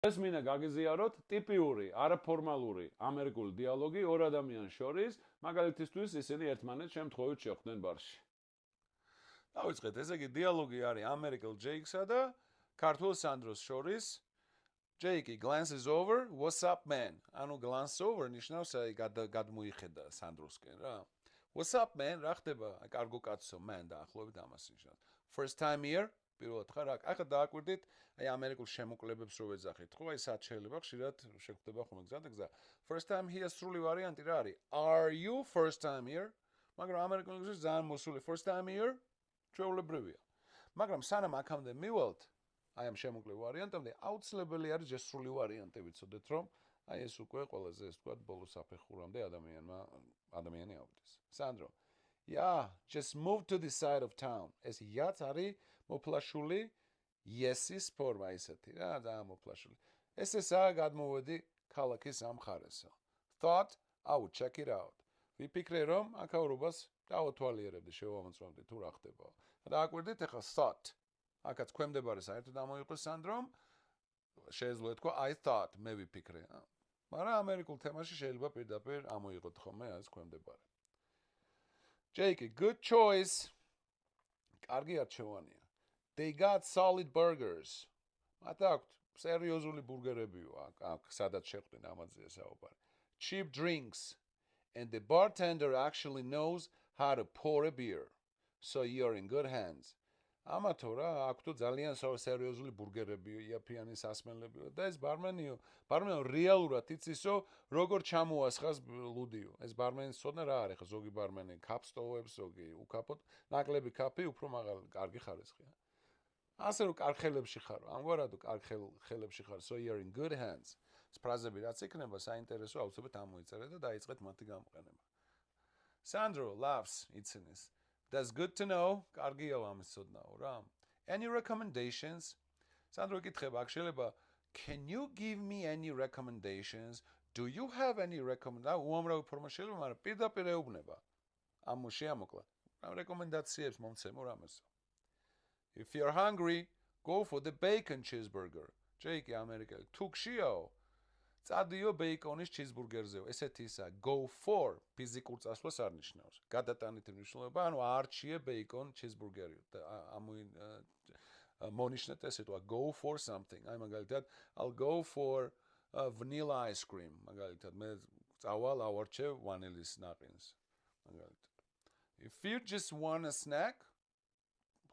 ეს მინდა გაგიზიაროთ ტიპიური, არაფორმალური ამერიკული დიალოგი ორ ადამიანს შორის, მაგალითისთვის ისინი ერთმანეთს შემთხვევით შეხვდნენ ბარში. დავიწყეთ, ესე იგი დიალოგი არის ამერიკელ ჯეიკსა და ქართულ სანდროს შორის. Jake glances over, what's up man? ანუ glance over ნიშნავს აი გადმოიხედა სანდროსკენ რა. What's up man? რა ხდება? აი კარგო კაცო man დაახლოებით ამას ნიშნავს. First time here? პირველად ხარ აქ. ახლა დააკვირდით აი ამერიკულ შემოκლებებს რო ვეძახით, ხო? აი სად შეიძლება ხშირად შეგვხვდება ხოლმე გზა. First time here სრული ვარიანტი რა არის? Are you first time here? მაგრამ ამერიკულ ენგლისურში ძალიან მოსული first time here ჩვეულებრივია. მაგრამ სანამ აქამდე მივალთ აი ამ შემოკლებ ვარიანტამდე აუცილებელი არის ჯესრული ვარიანტი ვიცოდეთ რომ აი ეს უკვე ყველაზე ეს თქვა ბოლოს აფეხურამდე ადამიანი ავდეს. Sandro. Yeah, just move to the side of town. ეს იაც არის მოფლაშული yes-ის ფორმა ისეთი რა და მოფლაშული. ესაა გადმოვედი ქალაქის ამ მხარესო. Thought I would check it out. ვიფიქრე რომ აქაურობას დავათვალიერებდი შევამოწმებდი თუ რა ხდება. დააკვირდით ახლა thought აქაც ქვემდებარე საერთოდ ამოიყოს სანდრომ შეეძლო თქვა I thought მე ვიფიქრე. მაგრამ ამერიკულ თემაში შეიძლება პირდაპირ ამოიღოთ ხოლმე ეს ქვემდებარე. Jake, good choice. კარგი არჩევანია. They got solid burgers. მათ აქვთ სერიოზული ბურგერებიო აქ სადაც შეხვდნენ ამაზე საუბარი. Cheap drinks. And the bartender actually knows how to pour a beer. So you're in good hands. ამათო რა აქვთო ძალიან სერიოზული ბურგერებიო, იაფიანი სასმელებიო და ეს ბარმენიო რეალურად იცისო როგორ ჩამოასხას ლუდიო. ეს ბარმენი ცოდნა რა არის ხა ზოგი ბარმენი კაპს ტოვებს, ზოგი უკაპოთ, ნაკლები კაფე უფრო მაღალი, კარგი ხარისხია. ასე რომ კარგ ხელებში ხარო, ამგვარად კარგ ხელებში ხარ, so you're in good hands. ეს ფრაზები რაც იქნება საინტერესო აუცილებლად ამოიწერე და დაიწყეთ მათი გამოყენება. Sandro laughs, იცინეს. That's good to know. კარგია ამის ცოდნაო რა. Any recommendations? Sandro ეკითხება, აქ შეიძლება Can you give me any recommendations? Do you have any recommendations? უამრავი ფორმა შეიძლება, მაგრამ პირდაპირ ეუბნება. ამ შეამოკლა. ამ რეკომენდაციებს მომცემო რამესო. If you're hungry, go for the bacon cheeseburger. Jake ამერიკელი თუქშიაო. წადიო ბეიკონის ჩიზბურგერზეო. ესეთი ისა go for ფიზიკურ წასვლას არ ნიშნავს. გადატანითი მნიშვნელობა, ანუ არჩიე ბეიკონ ჩიზბურგერი. მონიშნეთ ესე თუ go for something. აი მაგალითად I'll go for vanilla ice cream. მაგალითად მე წავალ ავარჩევ ვანილის ნაყინს. მაგალითად. If you just want a snack,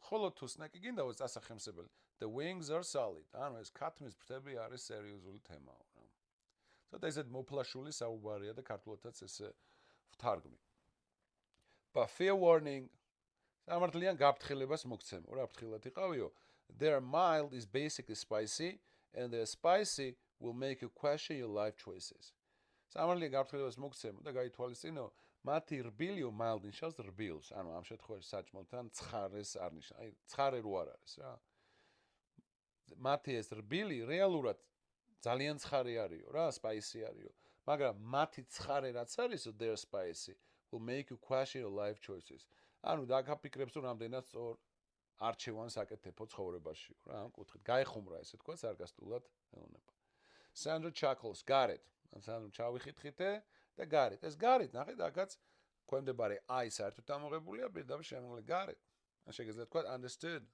ხოლო თუ სნეკი გინდაოს ასახემსებელი. The wings are solid. ანუ ეს ქათმის ფრთები არის სერიოზული თემაო რა. ცოტა ისეთ მოფლაშული საუბარია და ქართულადაც ესე ვთარგმნი. But fair warning, სამართლიან გაფრთხილებას მოგცემო რა ფრთხილად იყავიო. Their mild is basically spicy and their spicy will make you question your life choices. სამართლიან გაფრთხილებას მოგცემო და გაითვალისწინო, მათი რბილიო mild ნიშნავს რბილს, ანუ ამ შემთხვევაში საჭმელთან ცხარეს არ ნიშნავს. აი ცხარე რო არ არის რა. მათი ეს რბილი რეალურად ძალიან ცხარე არისო რა, spicy არისო. მაგრამ მათი ცხარე რაც არისო, their spicy will make you question your life choices. ანუ დაგაფიქრებს რომ რამდენად სწორ არჩევანს აკეთებო ცხოვრებაში რა, ამ კუთხით. გაეხუმრა ესე თქვა სარკასტულად ეუბნება. Sandro chuckles, got it. Sandro ჩავიხითხიტე და got it. ეს got it, ნახეთ, აქაც ქვემდებარე I საერთოდ ამოღებულია, პირდაპირ შემოღლე got it. ან შეგიძლიათ თქვა understood.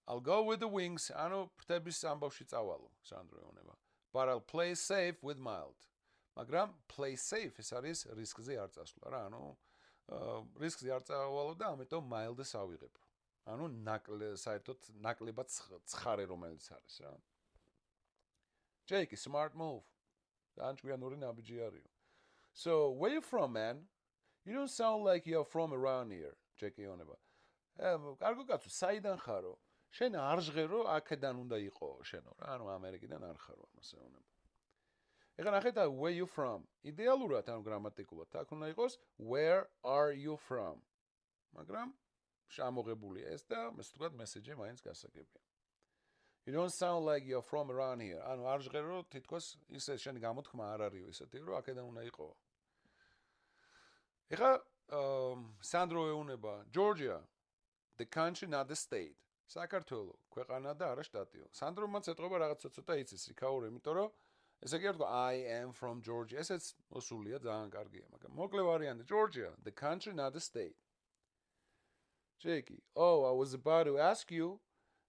I'll go with the wings. ანუ ფრთების ამბავში წავალო, Sandro ეუბნება. But I'll play safe with mild. მაგრამ play safe ეს არის რისკზე არ წასვლა რა, ანუ რისკზე არ წავალო და ამიტომ mild-ს ავიღებ. ანუ საერთოდ ნაკლებად ცხარე რომელიც არის რა. Jake, smart move. განჭკვიანური ნაბიჯი არისო. So, where you from, man? You don't sound like you're from around here, Jake ეუბნება. კარგო კაცო, საიდან ხარო? შენ არ ჟღერო აქედან უნდა იყო შენო რა, ანუ ამერიკიდან არ ხარო ამას ეუბნება. ეხლა ნახეთ where you from? იდეალურად ანუ გრამატიკულად აქ უნდა იყოს where are you from? მაგრამ შემოღებულია ეს და ეს თქვა მესეჯი მაინც გასაგებია. You don't sound like you're from around here. ანუ არ ჟღერო თითქოს ისე შენი გამოთქმა არ არისო ისეთი რომ აქედან უნდა იყო. ეხლა Sandro ეუბნება Georgia, the country not the state. საქართველო ქვეყანა და არა შტატიო. სანდრო მაც ეთყობა რაღაც ცოტა იცის იქაური, იმიტომ რომ ესე იგი თქვა I am from Georgia. ესეც მოსულია ძალიან კარგია, მაგრამ მოკლე ვარიანტი Georgia, the country not the state. Jackie, oh, I was about to ask you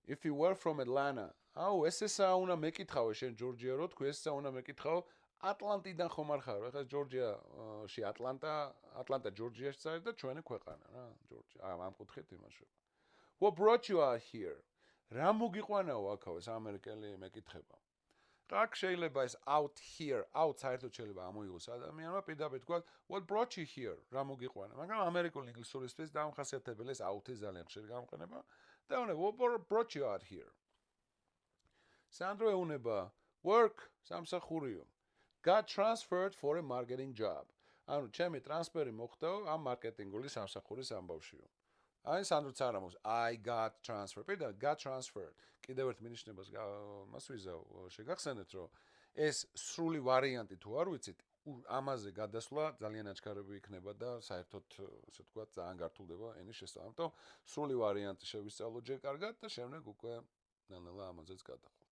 if you were from Atlanta. აუ, ესეა უნდა მეკითხავე შენ ჯორჯია რო თქვი, ესეა უნდა მეკითხავ ატლანტიდან ხომ არ ხარ? ეხლა ჯორჯიაში ატლანტა ჯორჯიაში არის და ჩვენი ქვეყანა რა, ჯორჯია. ამ კუთხით იმაშოა. What brought you out here? რა მოგიყვანაო აქავე ამერიკელი მეკითხება. აქ შეიძლება ეს out here, out საერთოდ შეიძლება ამოიღოს ადამიანმა პირდაპირ თქვა what brought you here? რა მოგიყვანა? მაგრამ ამერიკული ინგლისურისთვის დამახასიათებელი ეს out-ი ძალიან ხშირი გამოყენება. და what brought you out here? Sandro ეუნება work სამსახურიო. Got transferred for a marketing job. ანუ ჩემი ტრანსფერი მოხდა ამ მარკეტინგული სამსახურის ამბავშიო. აი სანდროც არ ამოს I got transferred. პირდა got transferred. კიდევ ერთ მინიშნებას მას ვიზავ შეგახსენეთ რომ ეს სრული ვარიანტი თუ არ ვიცით ამაზე გადასვლა ძალიან აჩქარები იქნება და საერთოდ ასე ვთქვათ ძალიან გართულდება ენის შესწავლა. ამიტომ სრული ვარიანტი შევისწავლოთ ჯერ კარგად და შემდეგ უკვე ნელ-ნელა ამაზეც გადავხვალთ.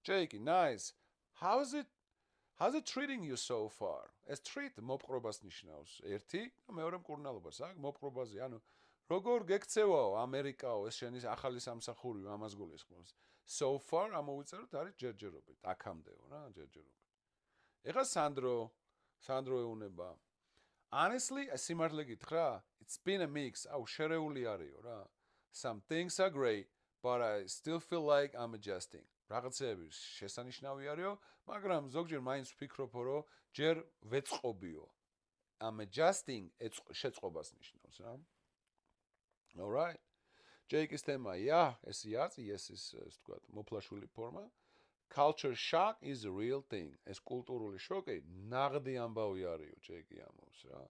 Jake, nice. How's it treating you so far? ეს treat მოპყრობას ნიშნავს. ერთი და მეორე მკურნალობას, აქ მოპყრობაზე, ანუ როგორ გექცევაო ამერიკაო, ეს შენი ახალი სამსახურიო, ამას გულისხმობს. So far ამოვიწეროთ არის ჯერჯერობით, აქამდეო რა, ჯერჯერობით. ეხლა სანდრო ეუნება. Honestly, სიმართლე გითხრა, it's been a mix. აუ შერეული არისო რა. Some things are great, but I still feel like I'm adjusting. რაღაცები შესანიშნავი არისო, მაგრამ ზოგჯერ მაინც ვფიქრობ, რომ ჯერ ვეწყობიო. I'm adjusting შეწყობას ნიშნავს რა. All right. Jake is თემა, yeah, ეს ის ვთქვათ, მოფლაშული ფორმა. Culture shock is a real thing. ეს კულტურული შოკი ნაღდი ამბავი არისო, Jake ამბობს რა.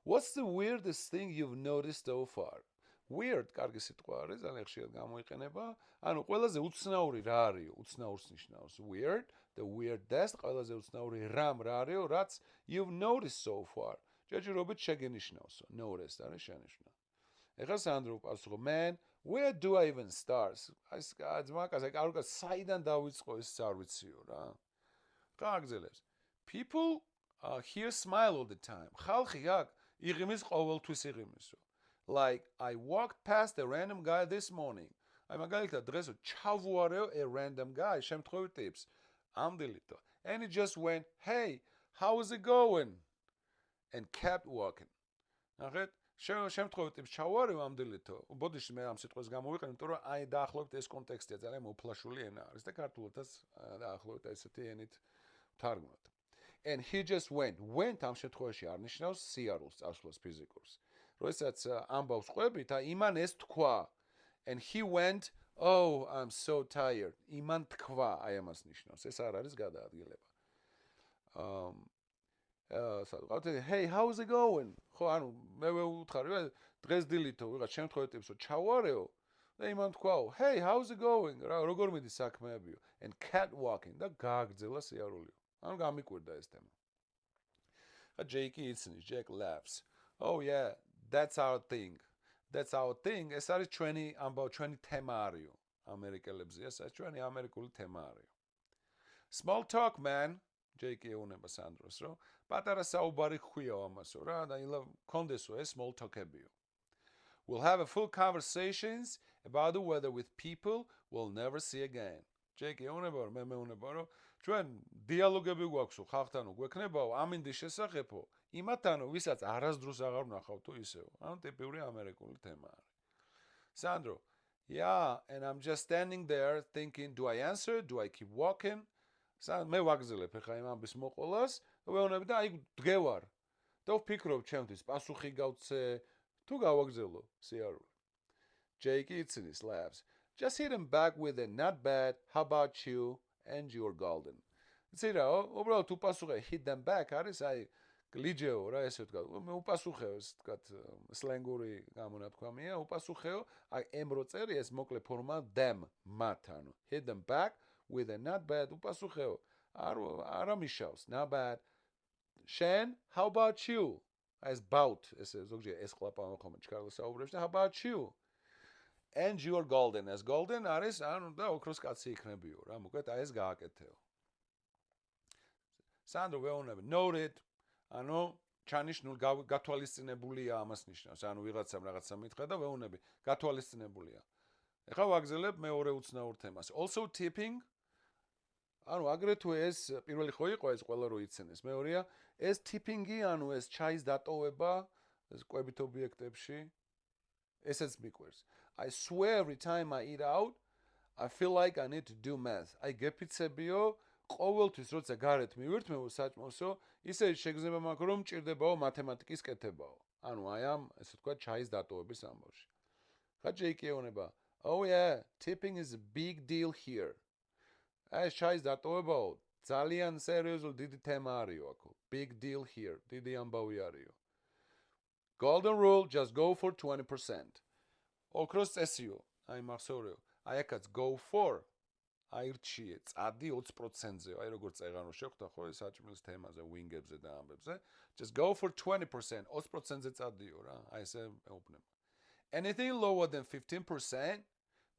What's the weirdest thing you've noticed so far? Weird, კარგი სიტყვა არის, ძალიან ხშირად გამოიყენება. ანუ ყველაზე უცნაური რა არისო? უცნაურს ნიშნავს. Weird, the weirdest, ყველაზე უცნაური რამ რა არისო, რაც you've noticed so far. ჯერჯერობით შეგენიშნავსო. Noticed არის შენიშვნა. ეხლა სანდრო პასუხო, man, where do I even start? ეს ძმაკას, არ უკაც საიდან დავიწყო ეს არ ვიციო რა. გააგზელებს. People here smile all the time. ხალხი აქ იღიმის ყოველთვის იღიმისო. Like I walked past a random guy this morning. აი მაგალითად დღეს ჩავუარეო a random guy, შემთხვევით ტიპს. ამდილითო. And he just went, "Hey, how is it going?" and kept walking. ნახეთ? შემთხვევით ტიპს ჩავუარეო ამდილითო. ბოდიში მე ამ სიტყვას გამოვიყენე, იმიტომ რომ აი დაახლოებით ეს კონტექსტია, ძალიან მოფლაშული ენა არის და ქართულადაც დაახლოებით ესეთი ენით ვთარგმნოთ. And he just went ამ შემთხვევაში არ ნიშნავს სიარულს, წარსულს ფიზიკურს. როდესაც ამბავს ყვებით, იმან ეს თქვა. And he went, "Oh, I'm so tired." იმან თქვა, აი ამას ნიშნავს. ეს არ არის გადაადგილება. Hey, how's it going? ხო, ანუ მე ვუთხარი, დღეს დილითო ვიღაც შემთხვევით ტიპს რომ ჩავარეო და იმან თქვაო, "Hey, how's it going?" რა, როგორ მიდის საქმეებიო? And cat walking და გააგრძელა სიარულიო. ანუ გამიკვირდა ეს თემა. Jake იცნის, Jack laughs. Oh yeah, that's our thing. That's our thing. ეს არის ჩვენი ამბავ, ჩვენი თემა არისო. ამერიკელებზე ეს არის ჩვენი ამერიკული თემა არისო. Small talk, man. Jake ეუნება სანდროს, რომ პატარა საუბარი ხვიაო ამასო რა და ილა კონდესო ეს small talk-ებიო. We'll have a full conversations about the weather with people we'll never see again. Jake ეუნება რომ მე მეუნება რომ ჩვენ დიალოგები გვაქვსო ხალხთანო გვექნებაო ამინდის შესახებო იმათანო ვისაც არასდროს აღარ ვნახავ თუ ისეო. ანუ ტიპური ამერიკული თემა არის. Sandro, yeah, and I'm just standing there thinking, do I answer? Do I keep walking? მე ვაგზელებ ახლა იმ ამბის მოყოლას, ვეუბნები და აი დგევარ. და ვფიქრობ ჩემთვის პასუხი გავცე თუ გავაგზელო სიარული. Jake იცნის laughs. Just hit him back with a not bad, how about you and your golden. იცი რა, უბრალოდ თუ პასუხე hit them back არის აი გლიჯეო რა ესე ვთქვა. მე უპასუხეო ეს ვთქვა სლენგური გამონათქვამია, უპასუხეო აი ემრო წერი ეს მოკლე ფორმა them მათ ანუ hit them back with a not bad უპასუხეო არ ამიშავს not bad. Shen, how about you? As about ეს ზოგჯერ ეს ყლაპავ ხომ ჩქარლა საუბრებს და how about you? and you're golden. As golden არის, ანუ და ოქროს კაცი იქნებიო რა, მოკლედ აი ეს გააკეთეო. Sandro ვეუბნები, noted, ანუ ჩანიშნულ გათვალისწინებულია ამას ნიშნავს. ანუ ვიღაცამ რაღაცა მითხრა და ვეუბნები, გათვალისწინებულია. ეხლა ვაგზელებ მეორე უცნაურ თემას. Also tipping, ანუ აგრეთვე ეს პირველი ხო იყო ეს ყველა რო იცენეს. მეორეა, ეს tipping-ი, ანუ ეს ჩაის დატოვება ეს კვებით ობიექტებში, ესეც მიყვარს. I swear every time I eat out, I feel like I need to do math. I გეფიცებიო, ყოველთვის როცა გარეთ მივირთმევო საჭმელსო, ისე შეგრძნება მაქვს რომ მჭირდებაო მათემატიკის კეთებაო. ანუ აი ამ ესე თქვა ჩაის დატოვების ამბავში. ხა ჯეიკი ეუბნება, oh yeah, tipping is a big deal here. ეს ჩაის დატოვებაო ძალიან სერიოზული დიდი თემა არისო აქო. Big deal here. დიდი ამბავი არისო. Golden rule, just go for 20%. ოქროს წესიო, აი მახსოვრეო. აი აქაც go for. აირჩიე, წადი 20%-ზე. აი როგორც წეღანო შეხვდა ხო ეს საჭმლის თემაზე, wing-ებზე და ამბებზე. Just go for 20%. 20%-ზე წადიო რა. აი ესე ეუბნება. Anything lower than 15%,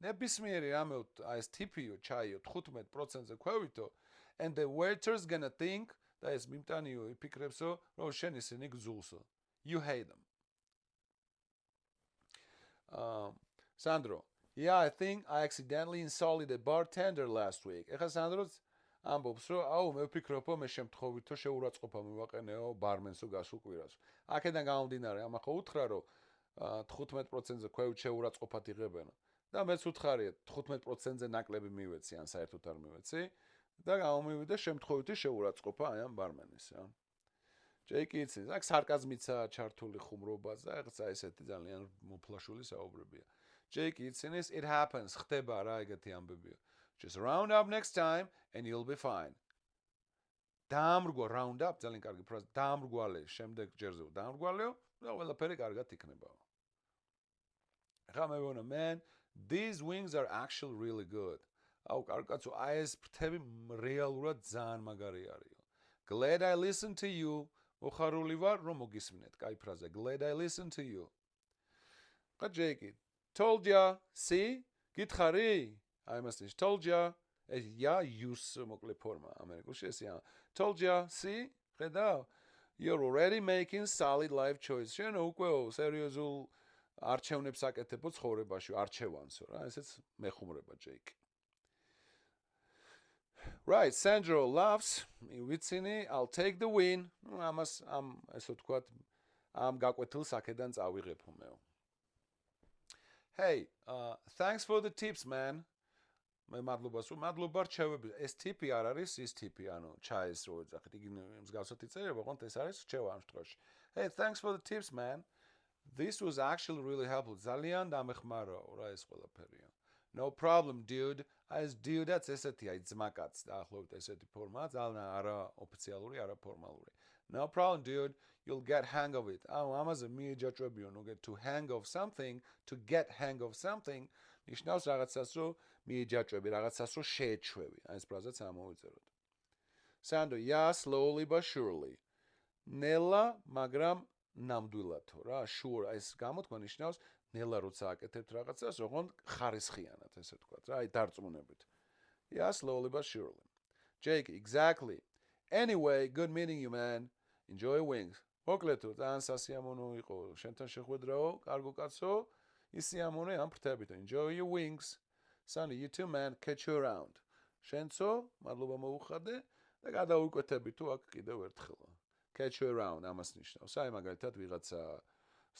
ნებისმიერი რამე აი ეს ტიპიო, ჩაიო 15%-ზე ქვევითო, and the waiter's gonna think და ეს მიმტანიო იფიქრებსო, რომ შენ ისინი გძულსო. You hate them. Sandro, yeah, I think I accidentally insulted a bartender last week. ეხლა სანდროც ამბობს, რომ აუ მე ვფიქრობ, მე შემთხვევითო შეურაცხყოფა მივაყენეო ბარმენსო გასულ კვირას. აქედან გამომდინარე, ამა ხო უთხრა, რომ 15%-ზე ქვევით შეურაცხყოფად იღებენ. და მეც უთხარია 15%-ზე ნაკლები მივეცი, ან საერთოდ არ მივეცი. და გამომივიდა შემთხვევითი შეურაცხყოფა აი ამ ბარმენის, რა. ჯეიკი იცის, აქ სარკაზმიცაა ჩართული ხუმრობაზე და ეხლა ესეთი ძალიან მოფლაშული საუბრებია. ჯეიკი იცის, it happens, ხდება რა ეგეთი ამბებია. Just round up next time and you'll be fine. დაამრგვა round up, ძალიან კარგი ფრაზა, დაამრგვალე, შემდეგ ჯერზე დაამრგვალეო და ყველაფერი კარგად იქნებაო. ეხლა მე ვეუბნა, man, these wings are actually really good. აუ კარგაცო, აი ეს ფრთები რეალურად ძალიან მაგარი არისო. Glad I listened to you. მოხარული ვარ რომ მოგისმენთ. კაი ფრაზა. Glad I listened to you. ხა ჯეიკი. Told ya, see? გითხარი? აი მასში told ya. ეს ya use მოკლე ფორმა ამერიკულში ესეა. Told ya, see? ხედავ? You're already making solid life choices. შენ უკვე სერიოზულ არჩევნებს აკეთებო ცხოვრებაში, არჩევანსო რა. ესეც მეხუმრება ჯეიკი. Right, Sandro laughs. Ვიცინი, I'll take the win. ამას ესე ვთქვათ, ამ გაკვეთილს აქედან წავიღებო მეო. Hey, thanks for the tips, man. მე მადლობა რჩევები. ეს ტიპი არ არის ის ტიპი, ანუ ჩაის რო ეძახით, იგი მსგავსად იწერება, ოღონდ ეს არის რჩევა ამ შემთხვევაში. Hey, thanks for the tips, man. This was actually really helpful. ძალიან დამეხმარაო რა ეს ყველაფერია. No problem, dude. As dude-აც ესეთი აი ძმაკაც დაახლოებით ესეთი ფორმა, ძალიან არა ოფიციალური, არა ფორმალური. No problem, dude. You'll get hang of it. აუ ამაზე მიეჯაჭვებიო, no get to hang of something, to get hang of something. ნიშნავს რაღაცას რო მიეჯაჭვები, რაღაცას რო შეეჩვევი. აი ეს ფრაზაც ამოვიწეროთ. Sandro, yeah, slowly but surely. ნელა, მაგრამ ნამდვილადო რა, sure, ეს გამოთქმა ნიშნავს ნელა როცა აკეთებთ რაღაცას, ოღონდ ხარისხიანად, ესე ვთქვათ, რა, აი დარწმუნებით. Yeah, slowly but surely. Jake, exactly. Anyway, good meeting you, man. Enjoy your wings. მოკლედო, ძალიან სასიამოვნო იყო შენთან შეხვედრაო, კარგო კაცო. ისიამოვნე ამ ფრთებით. Enjoy your wings. Sunny, you too, man. Catch you around. შენცო, მადლობა მოუხადე და გადავუკვეთები თუ აქ კიდევ ერთხელ. Catch you around, ამას ნიშნავს. აი მაგალითად ვიღაცა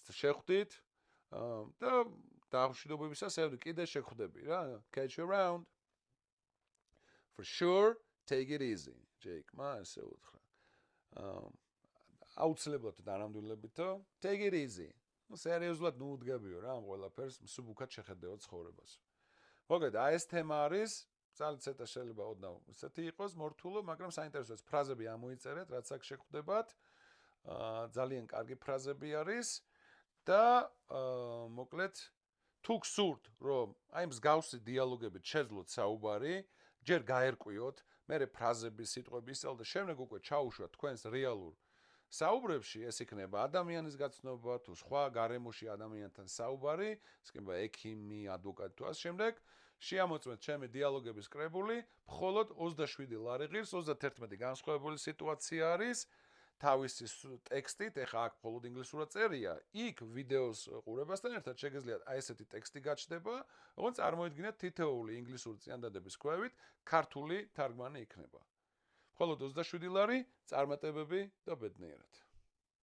შეხვდით და დაახლოებებისას კიდე შეხვდები რა. Catch you around. For sure, take it easy. Jake, ასე უთხრა. აუცილებლად დანამდვილებითო, take it easy. სერიოზულად ნუდგებიო რა ამ ყველაფერს, მსუბუქად შეხედეო ცხოვრებას. მოკლედ, აი ეს თემა არის, ძალიან ცოტა შეიძლება ოდნავ ისეთი იყოს მორთულო, მაგრამ საინტერესოა ფრაზები ამოიწერეთ, რაც აქ შეხვდებათ. ძალიან კარგი ფრაზები არის და მოკლედ თუ გსურთ, რომ აი მსგავსი დიალოგებით შეძლოთ საუბარი, ჯერ გაერკვიოთ, მერე ფრაზები, სიტყვები ისწავლოთ და შემდეგ უკვე ჩაუშვათ თქვენს რეალურ საუბრებში ეს იქნება ადამიანის გაცნობა, თუ სხვა გარემოში ადამიანთან საუბარი, ეს იქნება ექიმი, ადვოკატი თუ ასე შემდეგ. შეამოწმეთ ჩემი დიალოგების კრებული, მხოლოდ 27 ლარი ღირს, 31 განსხვავებული სიტუაცია არის. თავისი ტექსტით, ეხა აქ მხოლოდ ინგლისურად წერია, იქ ვიდეოს ყურებასთან ერთად შეგიძლიათ აი ესეთი ტექსტი გაჩნდება, როგორც წარმოიდგინეთ თითოეული ინგლისური წინადადების ქვევით ქართული თარგმანი იქნება. მხოლოდ 27 ლარი, წარმატებები და ბედნიერად.